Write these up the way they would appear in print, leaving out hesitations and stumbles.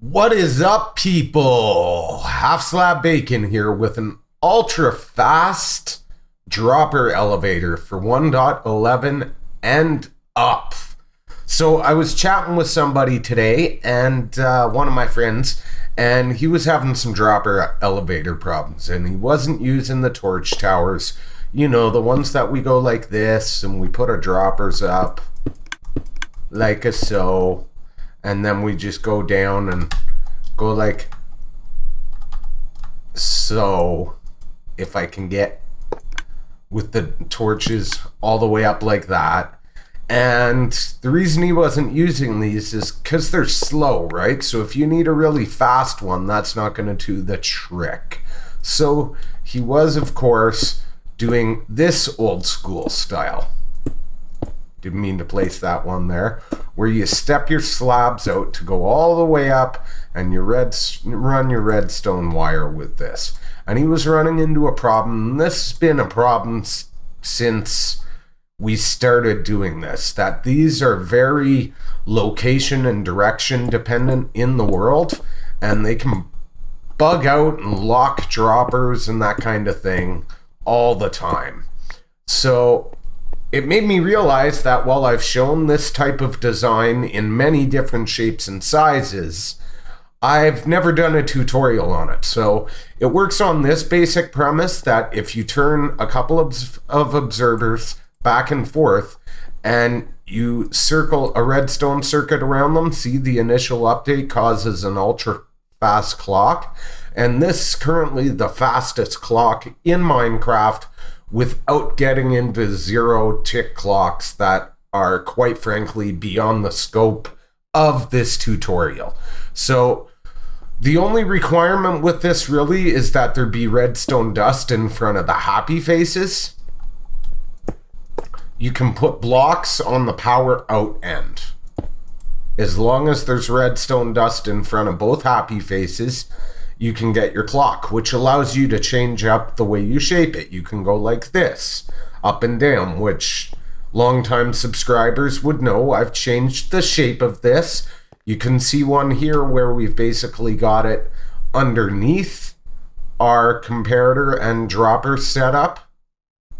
What is up, people? Half Slab Bacon here with an ultra fast dropper elevator for 1.11 and up. So I was chatting with somebody today, and one of my friends, and he was having some dropper elevator problems, and he wasn't using the torch towers. You know, the ones that we go like this, and we put our droppers up like a so. And then we just go down and go like so, if I can get with the torches all the way up like that. And the reason he wasn't using these is because they're slow, right? So if you need a really fast one, that's not going to do the trick. So he was, of course, doing this old school style. Didn't mean to place that one there, where you step your slabs out to go all the way up, and you run your redstone wire with this. And he was running into a problem, and this has been a problem since we started doing this, that these are very location and direction dependent in the world, and they can bug out and lock droppers and that kind of thing all the time. So it made me realize that while I've shown this type of design in many different shapes and sizes, I've never done a tutorial on it. So it works on this basic premise that if you turn a couple of observers back and forth and you circle a redstone circuit around them, see the initial update causes an ultra fast clock. And this is currently the fastest clock in Minecraft, without getting into zero tick clocks that are, quite frankly, beyond the scope of this tutorial. So the only requirement with this really is that there be redstone dust in front of the happy faces. You can put blocks on the power out end. As long as there's redstone dust in front of both happy faces, you can get your clock, which allows you to change up the way you shape it. You can go like this, up and down, which longtime subscribers would know. I've changed the shape of this. You can see one here where we've basically got it underneath our comparator and dropper setup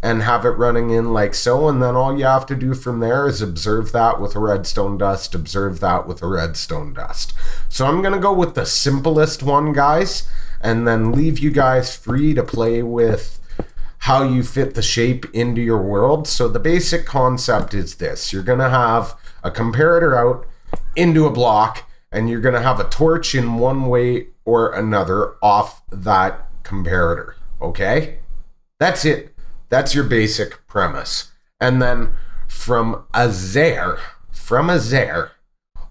and have it running in like so. And then all you have to do from there is observe that with a redstone dust, observe that with a redstone dust. So I'm going to go with the simplest one, guys, and then leave you guys free to play with how you fit the shape into your world. So the basic concept is this. You're going to have a comparator out into a block, and you're going to have a torch in one way or another off that comparator. Okay? That's it. That's your basic premise. And then from a there,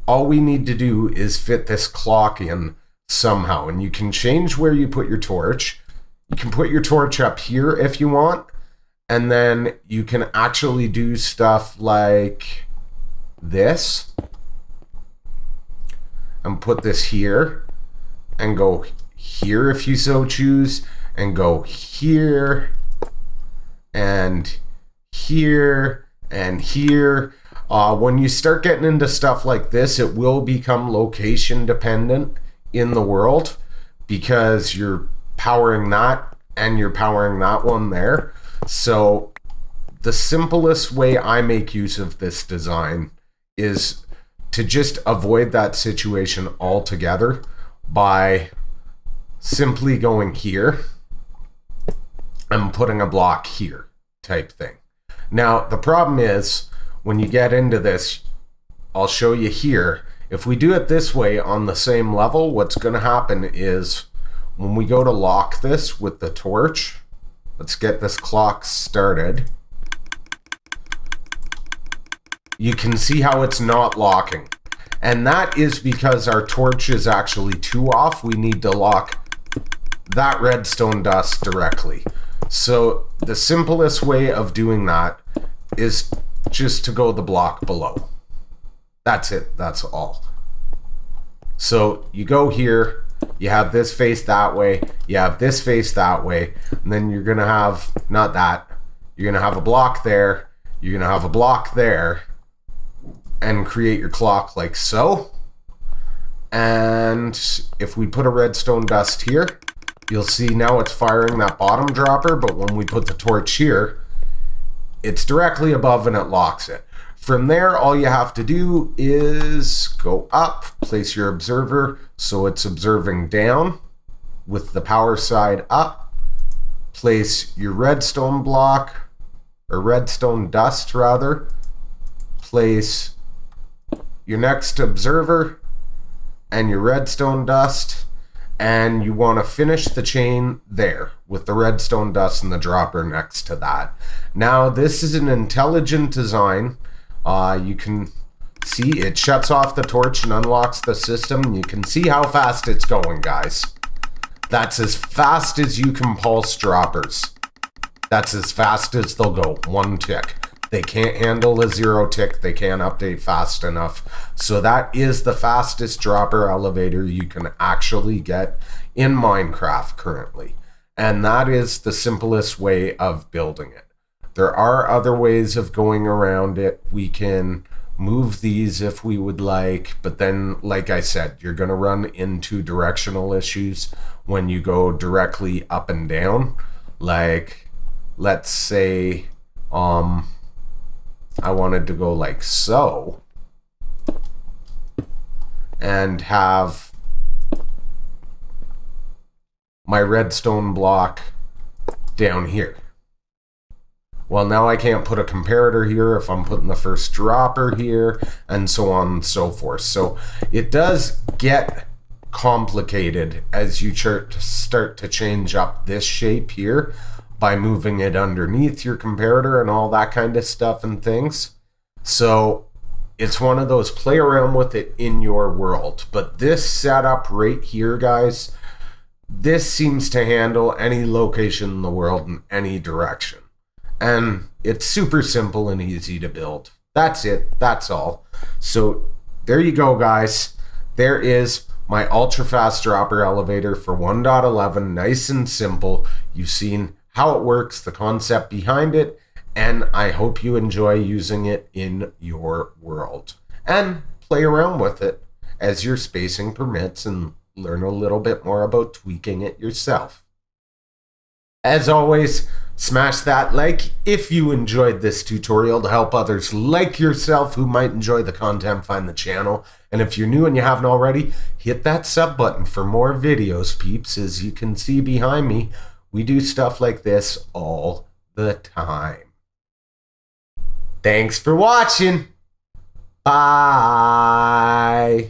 all we need to do is fit this clock in somehow. And you can change where you put your torch. You can put your torch up here if you want. And then you can actually do stuff like this. And put this here. And go here if you so choose. And go here. And here. And here. When you start getting into stuff like this, it will become location dependent in the world, because you're powering that and you're powering that one there. So the simplest way I make use of this design is to just avoid that situation altogether by simply going here and putting a block here type thing. Now, the problem is, when you get into this, I'll show you here. If we do it this way on the same level, what's going to happen is when we go to lock this with the torch, let's get this clock started. You can see how it's not locking. And that is because our torch is actually too off. We need to lock that redstone dust directly. So the simplest way of doing that is just to go the block below. That's it. That's all. So you go here, you have this face that way, you have this face that way, and then you're going to have, not that, you're going to have a block there, you're going to have a block there, and create your clock like so. And if we put a redstone dust here, you'll see now it's firing that bottom dropper, but when we put the torch here, it's directly above and it locks it. From there, all you have to do is go up, place your observer so it's observing down with the power side up, place your redstone block, or redstone dust rather, place your next observer and your redstone dust, and you want to finish the chain there with the redstone dust and the dropper next to that. Now this is an intelligent design. You can see it shuts off the torch and unlocks the system. You can see how fast it's going, guys. That's as fast as you can pulse droppers. That's as fast as they'll go, 1 tick. They can't handle a 0 tick. They can't update fast enough. So that is the fastest dropper elevator you can actually get in Minecraft currently. And that is the simplest way of building it. There are other ways of going around it. We can move these if we would like, but then, like I said, you're going to run into directional issues when you go directly up and down. Like, let's say, I wanted to go like so and have my redstone block down here. Well, now I can't put a comparator here if I'm putting the first dropper here, and so on and so forth. So it does get complicated as you start to change up this shape here by moving it underneath your comparator and all that kind of stuff and things. So it's one of those, play around with it in your world. But this setup right here, guys, this seems to handle any location in the world in any direction. And it's super simple and easy to build. That's it. That's all. So there you go, guys. There is my ultra fast dropper elevator for 1.11. Nice and simple. You've seen how it works, the concept behind it, and I hope you enjoy using it in your world. And play around with it as your spacing permits and learn a little bit more about tweaking it yourself. As always, smash that like if you enjoyed this tutorial to help others like yourself who might enjoy the content find the channel. And if you're new and you haven't already, hit that sub button for more videos, peeps. As you can see behind me, we do stuff like this all the time. Thanks for watching. Bye.